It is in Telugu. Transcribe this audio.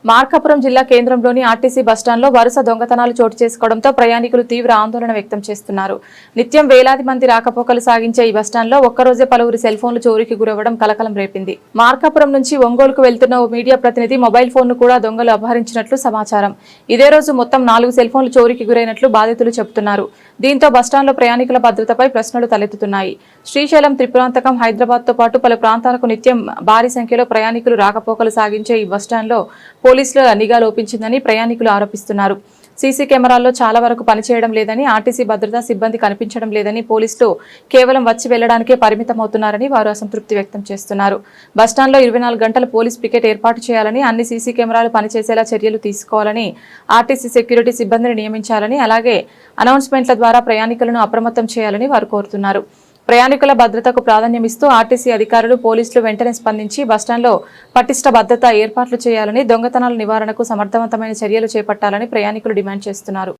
మార్కాపురం జిల్లా కేంద్రంలోని ఆర్టీసీ బస్టాండ్లో వరుస దొంగతనాలు చోటు చేసుకోవడంతో ప్రయాణికులు తీవ్ర ఆందోళన వ్యక్తం చేస్తున్నారు. నిత్యం వేలాది మంది రాకపోకలు సాగించే ఈ బస్టాండ్లో ఒక్కరోజే పలువురి సెల్ ఫోన్లు చోరీకి గురవ్వడం కలకలం రేపింది. మార్కాపురం నుంచి ఒంగోలుకు వెళ్తున్న ఓ మీడియా ప్రతినిధి మొబైల్ ఫోన్ను కూడా దొంగలు అపహరించినట్లు సమాచారం. ఇదే రోజు మొత్తం 4 సెల్ ఫోన్లు చోరీకి గురైనట్లు బాధితులు చెబుతున్నారు. దీంతో బస్టాండ్లో ప్రయాణికుల భద్రతపై ప్రశ్నలు తలెత్తుతున్నాయి. శ్రీశైలం, త్రిపురాంతకం, హైదరాబాద్తో పాటు పలు ప్రాంతాలకు నిత్యం భారీ సంఖ్యలో ప్రయాణికులు రాకపోకలు సాగించే ఈ బస్టాండ్లో పోలీసుల నిఘా లోపించిందని ప్రయాణికులు ఆరోపిస్తున్నారు. సీసీ కెమెరాల్లో చాలా వరకు పనిచేయడం లేదని, ఆర్టీసీ భద్రతా సిబ్బంది కనిపించడం లేదని, పోలీసులు కేవలం వచ్చి వెళ్లడానికే పరిమితమవుతున్నారని వారు అసంతృప్తి వ్యక్తం చేస్తున్నారు. బస్టాండ్లో 24 గంటల పోలీస్ పికెట్ ఏర్పాటు చేయాలని, అన్ని సీసీ కెమెరాలు పనిచేసేలా చర్యలు తీసుకోవాలని, ఆర్టీసీ సెక్యూరిటీ సిబ్బందిని నియమించాలని, అలాగే అనౌన్స్మెంట్ల ద్వారా ప్రయాణికులను అప్రమత్తం చేయాలని వారు కోరుతున్నారు. ప్రయాణికుల భద్రతకు ప్రాధాన్యమిస్తూ ఆర్టీసీ అధికారులు, పోలీసులు వెంటనే స్పందించి బస్టాండ్లో పటిష్ట భద్రతా ఏర్పాట్లు చేయాలని, దొంగతనాల నివారణకు సమర్థవంతమైన చర్యలు చేపట్టాలని ప్రయాణికులు డిమాండ్ చేస్తున్నారు.